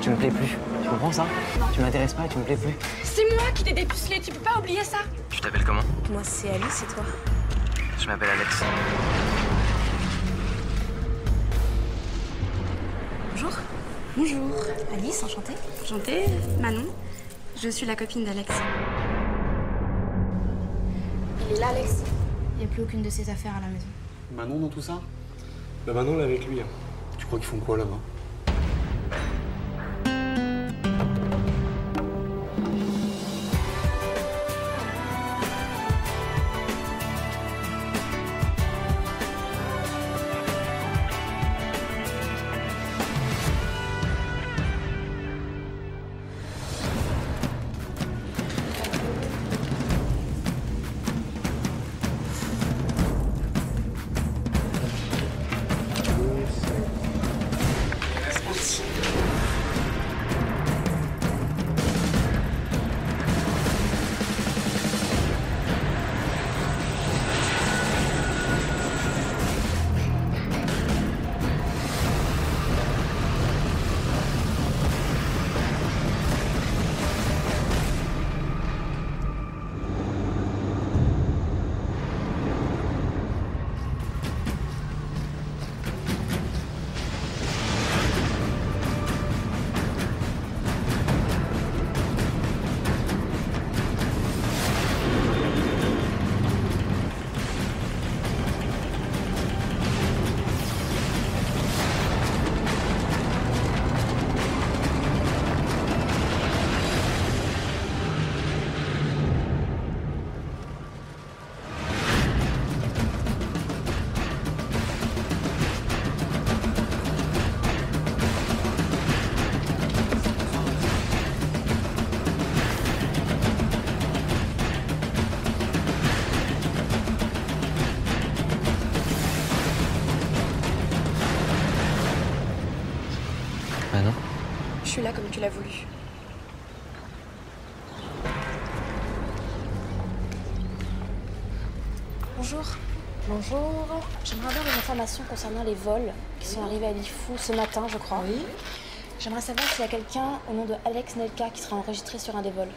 tu me plais plus. Tu comprends ça? Non. Tu m'intéresses pas et tu me plais plus. C'est moi qui t'ai dépucelé, tu peux pas oublier ça. Tu t'appelles comment? Moi, c'est Alice et toi? Je m'appelle Alex. Bonjour. Bonjour. Alice, enchantée. Enchantée, Manon. Je suis la copine d'Alex. Il est là, Alex. Il n'y a plus aucune de ses affaires à la maison. Manon dans tout ça? Bah Manon, elle est avec lui. Tu crois qu'ils font quoi là-bas? Manon? Je suis là comme tu l'as voulu. Bonjour. Bonjour. J'aimerais avoir des informations concernant les vols qui sont arrivés à Lifou ce matin, je crois. Oui. J'aimerais savoir s'il y a quelqu'un au nom de Alex Nelka qui sera enregistré sur un des vols.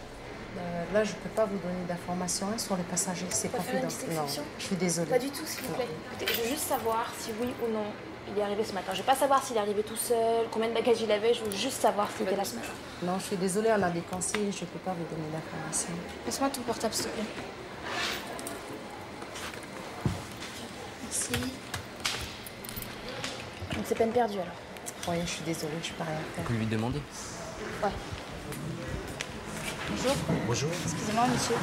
Là, je ne peux pas vous donner d'informations sur les passagers. C'est Faut faire une confidentiel. petite Non, exception. je suis désolée. Pas du tout, s'il vous plaît. Écoutez, je veux juste savoir si oui ou non il est arrivé ce matin. Je veux pas savoir s'il est arrivé tout seul, combien de bagages il avait. Je veux juste savoir s'il était là ce matin. Non, je suis désolée, on a des conseils, je ne peux pas vous donner d'informations. Laisse-moi ton portable, s'il te plaît. Merci. Donc c'est peine perdue alors. Oui, je suis désolée, je ne peux rien On faire. peut lui demander. Ouais. Bonjour. Bonjour. Excusez-moi, monsieur.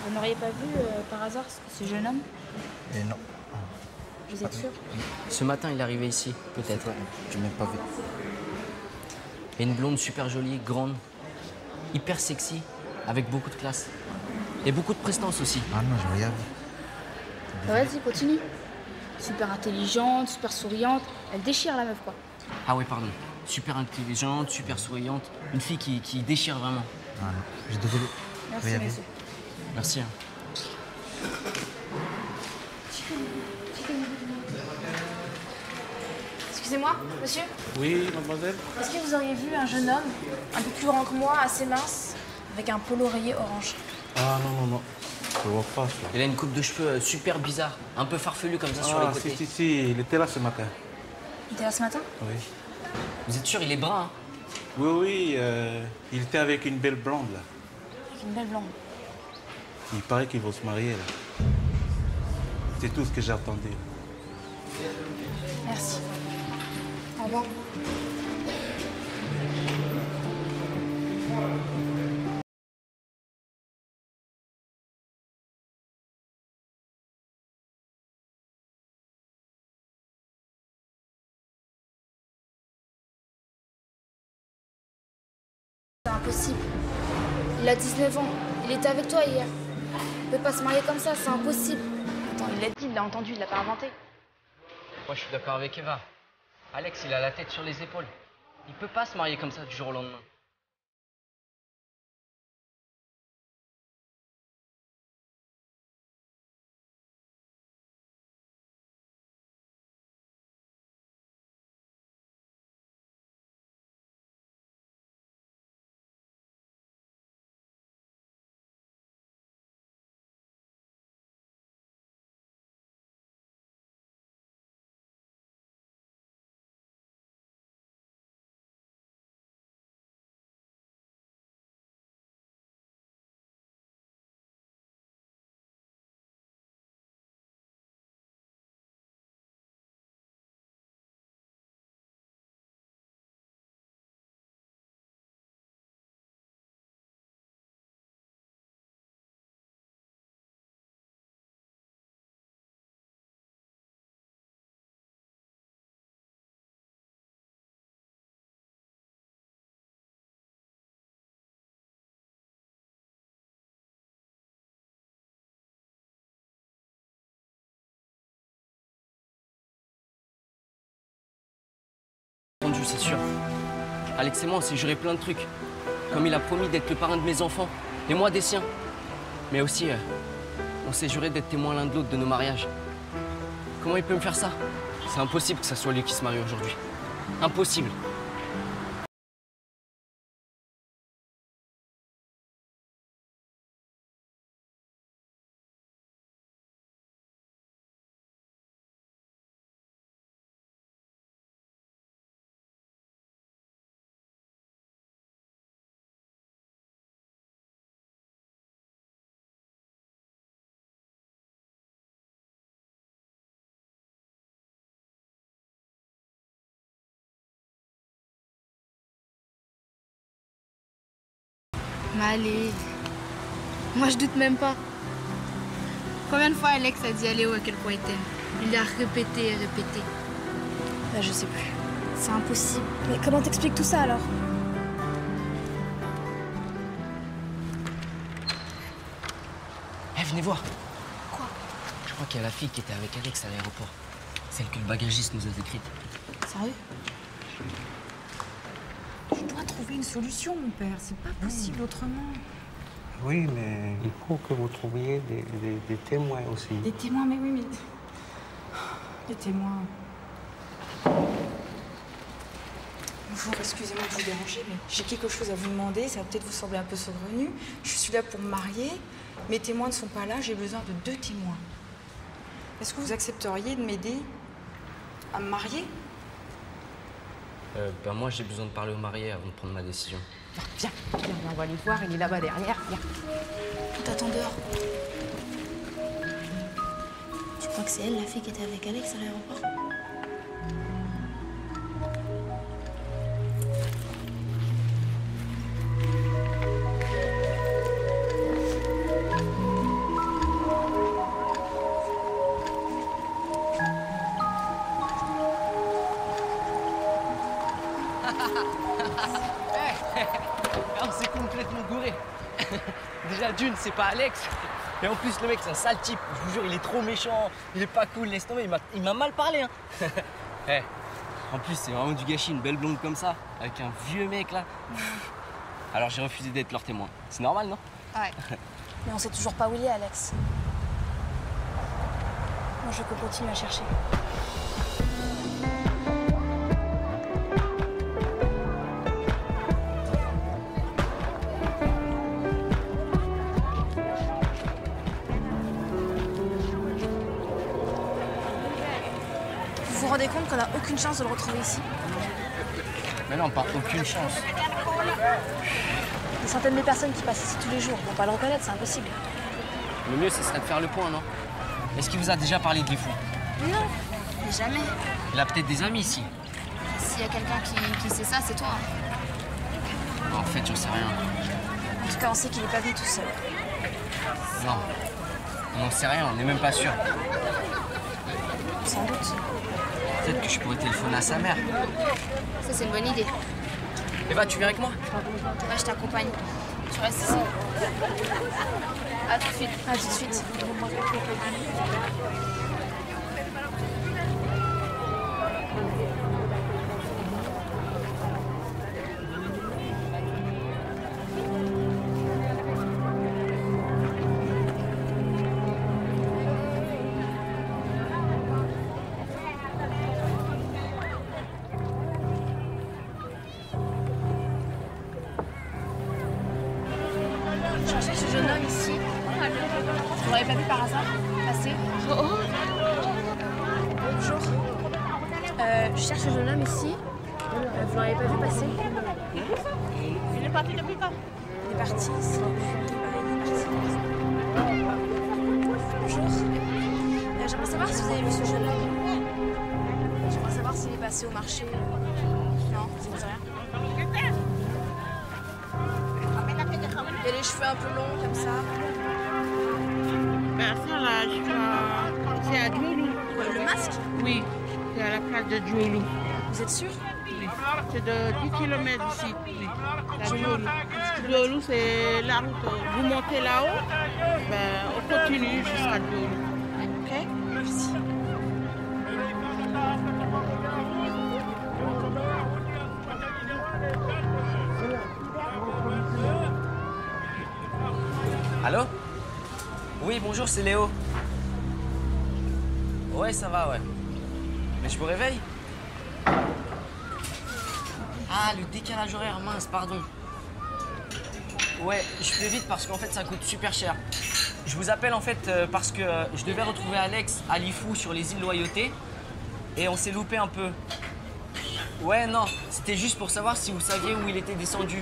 Vous n'auriez pas vu par hasard ce jeune homme? Non. Vous êtes sûr? Ce matin, il est arrivé ici, peut-être. Je n'ai même pas vu. Et une blonde super jolie, grande, hyper sexy, avec beaucoup de classe. Et beaucoup de prestance aussi. Ah non, j'ai rien vu. Vas-y, continue. Super intelligente, super souriante. Elle déchire la meuf, quoi. Ah oui, pardon. Super intelligente, super souriante. Une fille qui déchire vraiment. Ah non, je suis désolé. Merci, Rien vu. monsieur. Merci. Hein. Excusez-moi, monsieur. Oui, mademoiselle? Est-ce que vous auriez vu un jeune homme, un peu plus grand que moi, assez mince, avec un polo rayé orange? Ah non, non, non. Je vois pas ça. Il a une coupe de cheveux super bizarre, un peu farfelue comme ça sur les Ah, côtés. si, il était là ce matin. Il était là ce matin? Oui. Vous êtes sûr, il est brun, hein? Oui, oui, il était avec une belle blonde là. Avec une belle blonde. Il paraît qu'ils vont se marier là. C'est tout ce que j'ai entendu. Merci. Au revoir. C'est impossible. Il a 19 ans. Il était avec toi hier. Il peut pas se marier comme ça, c'est impossible. Attends, il l'a dit, il l'a entendu, il l'a pas inventé. Moi, je suis d'accord avec Eva. Alex, il a la tête sur les épaules. Il peut pas se marier comme ça du jour au lendemain. c'est sûr. Alex et moi, on s'est juré plein de trucs. Comme il a promis d'être le parrain de mes enfants, et moi des siens. Mais aussi, on s'est juré d'être témoins l'un de l'autre de nos mariages. Comment il peut me faire ça? C'est impossible que ça soit lui qui se marie aujourd'hui. Impossible. Mais allez, moi je doute même pas. Combien de fois Alex a dit à Léo à quel point il t'aime? Il l'a répété et répété. Bah, je sais plus. C'est impossible. Mais comment t'expliques tout ça alors? Eh, venez voir. Quoi? Je crois qu'il y a la fille qui était avec Alex à l'aéroport. Celle que le bagagiste nous a décrite. Sérieux? Je dois trouver une solution, mon père. C'est pas possible autrement. Oui, mais il faut que vous trouviez des témoins aussi. Des témoins, mais oui, mais... Des témoins... Bonjour, excusez-moi de vous déranger, mais j'ai quelque chose à vous demander. Ça va peut-être vous sembler un peu saugrenu. Je suis là pour me marier. Mes témoins ne sont pas là. J'ai besoin de 2 témoins. Est-ce que vous accepteriez de m'aider à me marier? Ben moi, j'ai besoin de parler au marié avant de prendre ma décision. Viens, on va aller voir. Il est là-bas derrière. Viens. On t'attend dehors. Tu crois que c'est elle, la fille qui était avec Alex à l'aéroport? On s'est complètement gouré. Déjà d'une, c'est pas Alex. Et en plus, le mec, c'est un sale type. Je vous jure, il est trop méchant. Il est pas cool, laisse tomber. Il m'a mal parlé. Hein. Eh, en plus, c'est vraiment du gâchis, une belle blonde comme ça, avec un vieux mec là. Alors j'ai refusé d'être leur témoin. C'est normal, non? Ouais. Mais on sait toujours pas où il est, Alex. Moi, je peux continuer à chercher. Vous vous rendez compte qu'on n'a aucune chance de le retrouver ici? Mais non, pas aucune chance. Des centaines de personnes qui passent ici tous les jours. On va pas le reconnaître, c'est impossible. Le mieux, ce serait de faire le point, non? Est-ce qu'il vous a déjà parlé de l'IFU? Non, mais jamais. Il a peut-être des amis ici. S'il y a quelqu'un qui sait ça, c'est toi. En fait, j'en sais rien. En tout cas, on sait qu'il est pas venu tout seul. Non. On n'en sait rien, on n'est même pas sûr. Sans doute. Peut-être que je pourrais téléphoner à sa mère. Ça, c'est une bonne idée. Eva, tu viens avec moi? Ouais, je t'accompagne. Tu restes ici. À tout de suite. À tout de suite. Je cherchais ce jeune homme ici. Vous l'avez pas vu par hasard passer? Bonjour. Je cherche ce jeune homme ici. Vous l'avez pas vu passer? Il est parti depuis quand? Il est parti. Bonjour. J'aimerais savoir si vous avez vu ce jeune homme. J'aimerais savoir s'il est passé au marché. Non, vous ne savez rien. Il a les cheveux un peu longs comme ça. Ben ça là, c'est à Djoulou. Le masque? Oui, c'est à la place de Djoulou. Vous êtes sûr? Oui. C'est de 10 km d'ici. Oui. La Djoulou. Djoulou, c'est la route. Vous montez là-haut, ben, on continue jusqu'à Djoulou. Ok? Merci. Allô? Oui, bonjour, c'est Léo. Ouais, ça va, ouais. Mais je vous réveille? Ah, le décalage horaire, mince, pardon. Ouais, je fais vite parce qu'en fait, ça coûte super cher. Je vous appelle en fait parce que je devais retrouver Alex à Lifou sur les îles Loyauté et on s'est loupé un peu. Ouais, non, c'était juste pour savoir si vous saviez où il était descendu.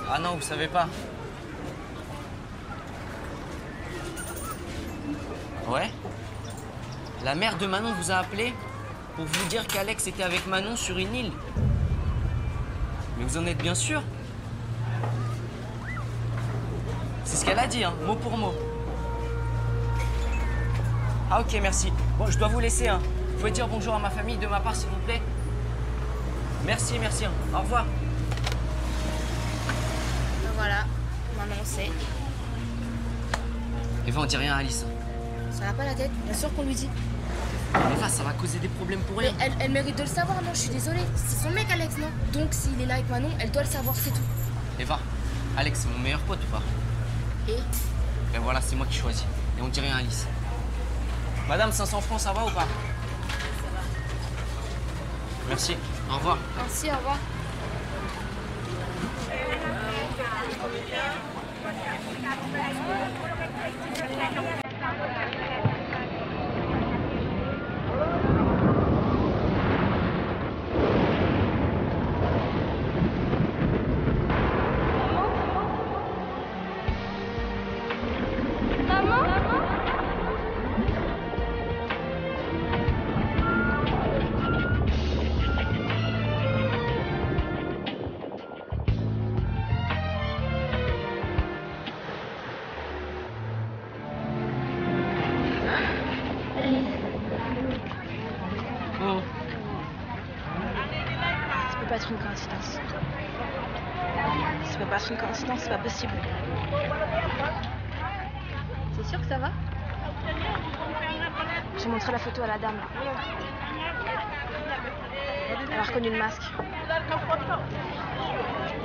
Ah non, vous savez pas. Ouais. La mère de Manon vous a appelé pour vous dire qu'Alex était avec Manon sur une île. Mais vous en êtes bien sûr? C'est ce qu'elle a dit, hein, mot pour mot. Ah ok, merci. Bon, je dois vous laisser. Hein. Vous pouvez dire bonjour à ma famille de ma part, s'il vous plaît? Merci, merci. Hein. Au revoir. Ben voilà, maintenant on sait. Eva, on dit rien à Alice. Ça n'a pas la tête, bien sûr qu'on lui dit. Eva, ça va causer des problèmes pour Mais rien. elle mérite de le savoir, non, je suis désolée. C'est son mec, Alex, non? Donc s'il est là avec Manon, elle doit le savoir, c'est tout. Eva, Alex, c'est mon meilleur pote ou pas? Et? Ben voilà, c'est moi qui choisis. Et on dit rien à Alice. Madame, 500 francs, ça va ou pas? Ça va. Merci. Au revoir. Merci, au revoir. Ça peut pas être une coïncidence. Ça peut pas être une coïncidence, c'est pas possible. C'est sûr que ça va? J'ai montré la photo à la dame, là. Elle a reconnu le masque.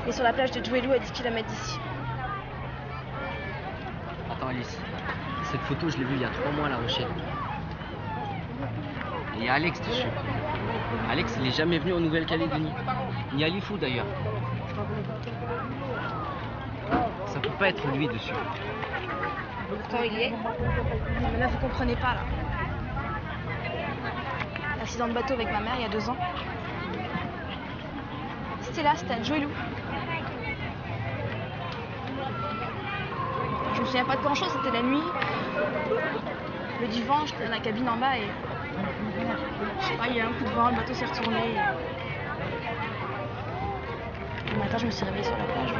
Il est sur la plage de Djouelou à 10 km d'ici. Attends, Alice. Cette photo, je l'ai vue il y a 3 mois à La Rochelle. Et il y a Alex dessus. Alex, il est jamais venu en Nouvelle-Calédonie. Ni à Lifou d'ailleurs. Ça peut pas être lui dessus. Pourtant, il y est. Mais là, vous comprenez pas, là. L'accident de bateau avec ma mère il y a 2 ans. C'était là, c'était à Djouelou. Je me souviens pas de grand chose, c'était la nuit. Le divan, j'étais dans la cabine en bas et. Je sais pas, il y a eu un coup de vent, le bateau s'est retourné. Le matin, je me suis réveillée sur la plage.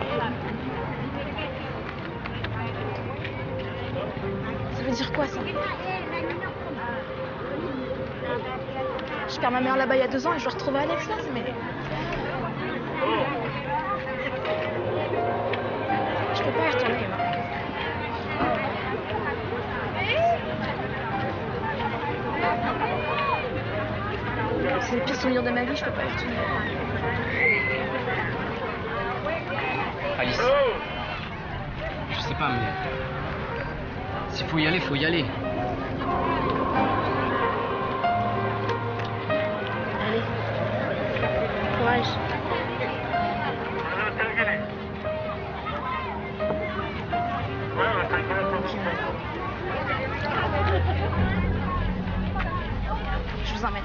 Ça veut dire quoi, ça? Je perds ma mère là-bas il y a 2 ans et je dois retrouver Alex là, mais. Je peux pas y retourner, Emma. C'est le pire souvenir de ma vie, je peux pas y retourner. Alice. Je sais pas, mais. S'il faut y aller, faut y aller. Allez. Courage. Je vous emmène.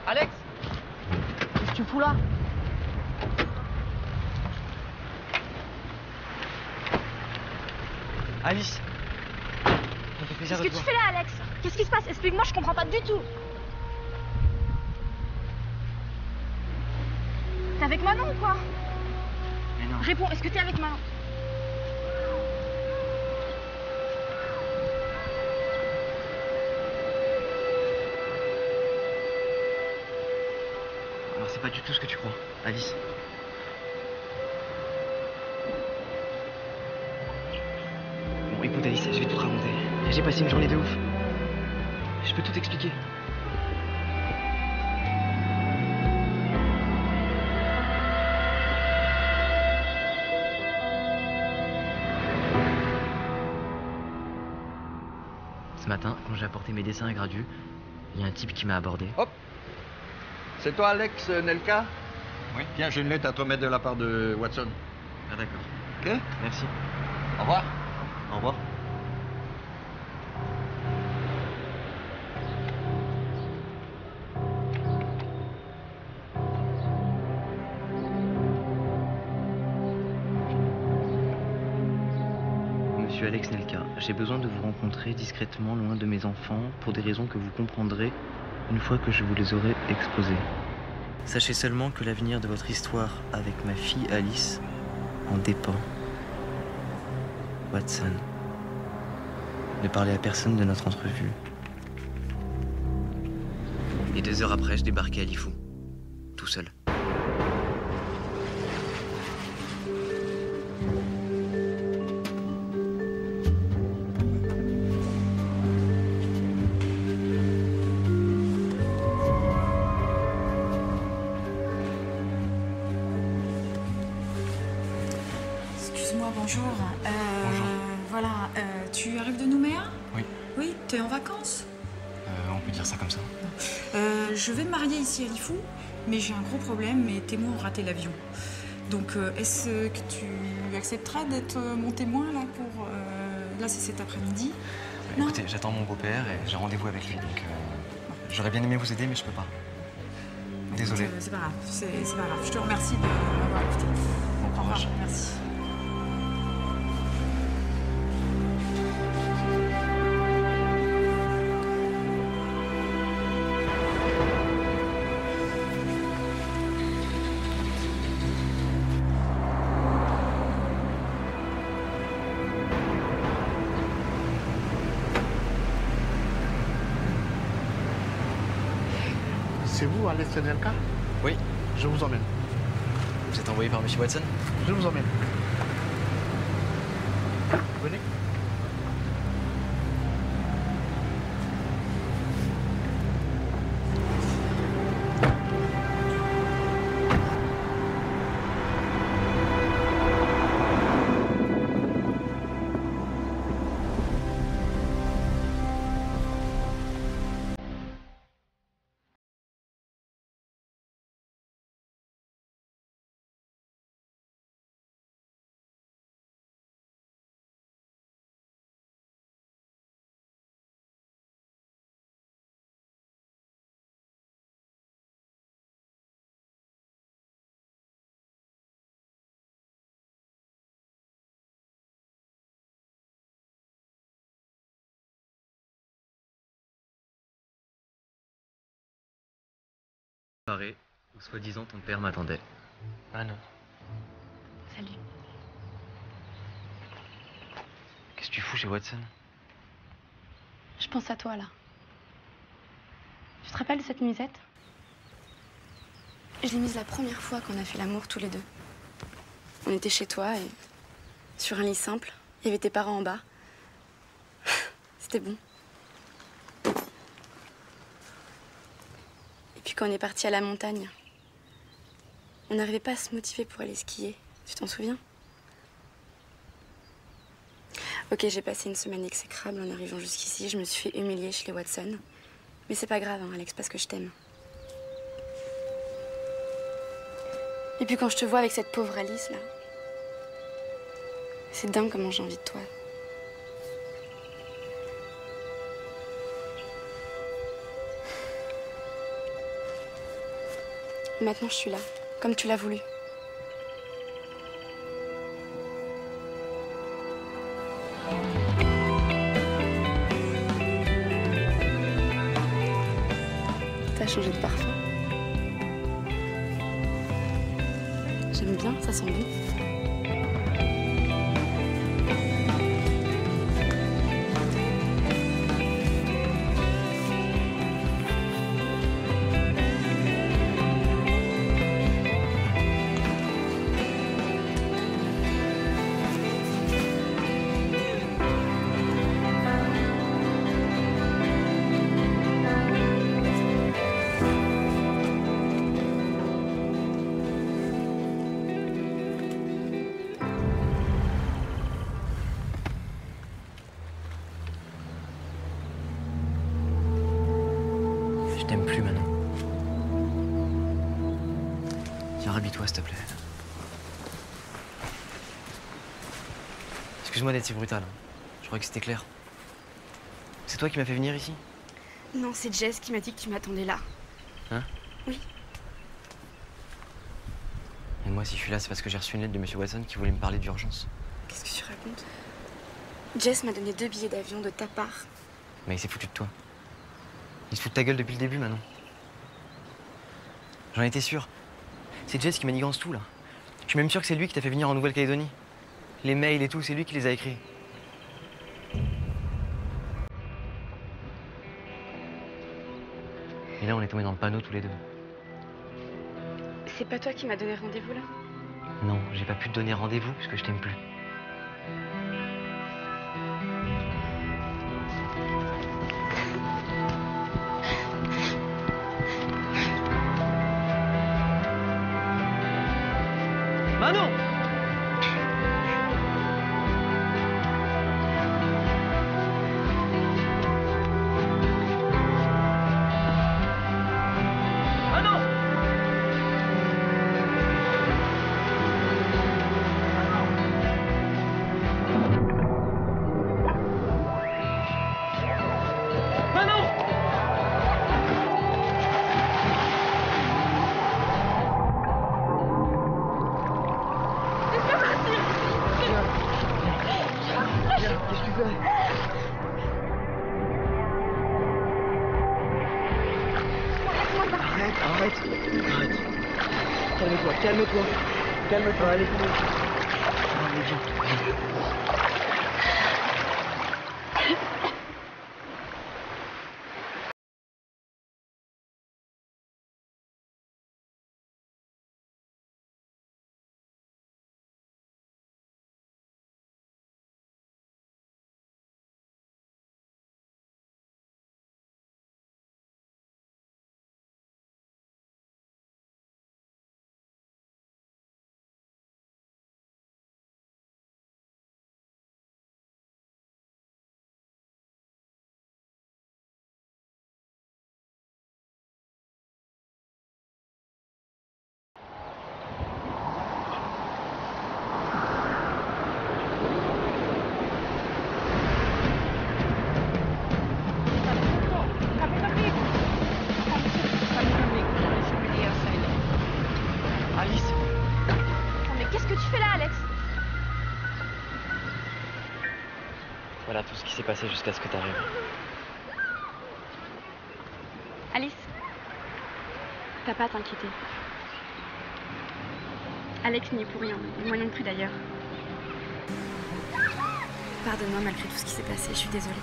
Alex? tu me fous là? Alice, ça fait plaisir Qu'est-ce de que te tu voir. fais là, Alex? Qu'est-ce qui se passe? Explique-moi, je comprends pas du tout. T'es avec Manon ou quoi? Mais non. Réponds, est-ce que t'es avec Manon? Alors c'est pas du tout ce que tu crois, Alice. Bon, écoute Alice, je vais tout te raconter. J'ai passé une journée de ouf. Je peux tout expliquer. Ce matin, quand j'ai apporté mes dessins à Gradu, il y a un type qui m'a abordé. Hop. C'est toi, Alex Nelka? Oui. Tiens, j'ai une lettre à te remettre de la part de Watson. Ah d'accord. Ok? Merci. Au revoir. Au revoir. Monsieur Alex Nelka, j'ai besoin de vous rencontrer discrètement loin de mes enfants pour des raisons que vous comprendrez une fois que je vous les aurai exposées. Sachez seulement que l'avenir de votre histoire avec ma fille Alice en dépend. Watson. Ne parlez à personne de notre entrevue. Et 2 heures après, je débarquais à Lifou. Tout seul. Excuse-moi, bonjour. Bonjour. Voilà, tu arrives de Nouméa? Oui. Oui, t'es en vacances? On peut dire ça comme ça. Je vais me marier ici à Lifou, mais j'ai un gros problème, mes témoins ont raté l'avion. Donc, est-ce que tu accepterais d'être mon témoin là pour... Là, c'est cet après-midi. Non. Écoutez, j'attends mon beau-père et j'ai rendez-vous avec lui, donc j'aurais bien aimé vous aider, mais je peux pas. Désolé. C'est pas grave, c'est pas grave. Je te remercie de m'avoir écouté. Bon Au revoir, courage. merci. C'est vous, Alex Nelka? Oui. Je vous emmène. Vous êtes envoyé par Monsieur Watson? Je vous emmène. Venez. Pareil, où soi-disant ton père m'attendait. Ah non. Salut. Qu'est-ce que tu fous chez Watson? Je pense à toi là. Tu te rappelles de cette nuisette? Je l'ai mise la première fois qu'on a fait l'amour tous les deux. On était chez toi et sur un lit simple, il y avait tes parents en bas. C'était bon. Et puis quand on est parti à la montagne, on n'arrivait pas à se motiver pour aller skier. Tu t'en souviens? Ok, j'ai passé une semaine exécrable en arrivant jusqu'ici. Je me suis fait humilier chez les Watson. Mais c'est pas grave, hein, Alex, parce que je t'aime. Et puis quand je te vois avec cette pauvre Alice, là, c'est dingue comment j'ai envie de toi. Maintenant, je suis là, comme tu l'as voulu. T'as changé de parfum. J'aime bien, ça sent bon. Je t'aime plus maintenant. Viens, rhabille-toi, s'il te plaît. Excuse-moi d'être si brutal. Je croyais que c'était clair. C'est toi qui m'as fait venir ici? Non, c'est Jess qui m'a dit que tu m'attendais là. Hein? Oui. Et moi, si je suis là, c'est parce que j'ai reçu une lettre de M. Watson qui voulait me parler d'urgence. Qu'est-ce que tu racontes? Jess m'a donné 2 billets d'avion de ta part. Mais il s'est foutu de toi. Il se fout de ta gueule depuis le début, maintenant. J'en étais sûr. C'est Jess qui manigance tout, là. Je suis même sûr que c'est lui qui t'a fait venir en Nouvelle-Calédonie. Les mails et tout, c'est lui qui les a écrits. Et là, on est tombés dans le panneau tous les deux. C'est pas toi qui m'as donné rendez-vous là? Non, j'ai pas pu te donner rendez-vous parce que je t'aime plus. Manon! Manon! Manon! Qu'est-ce que tu fais? Arrête. Calme-toi. Allez, viens. Alice! Mais qu'est-ce que tu fais là, Alex? Voilà tout ce qui s'est passé jusqu'à ce que t'arrives. Alice, t'as pas à t'inquiéter. Alex n'y est pour rien, et moi non plus d'ailleurs. Pardonne-moi malgré tout ce qui s'est passé, je suis désolée.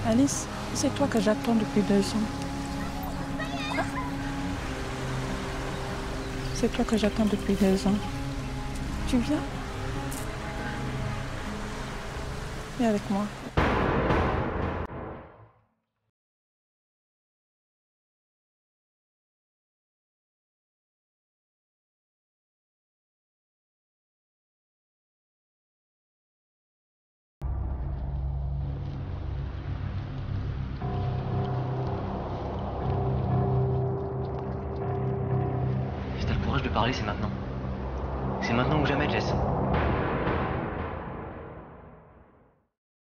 Alice, c'est toi que j'attends depuis 2 ans. Quoi? C'est toi que j'attends depuis 2 ans. Tu viens? Viens avec moi. parler, c'est maintenant. C'est maintenant ou jamais, Jess.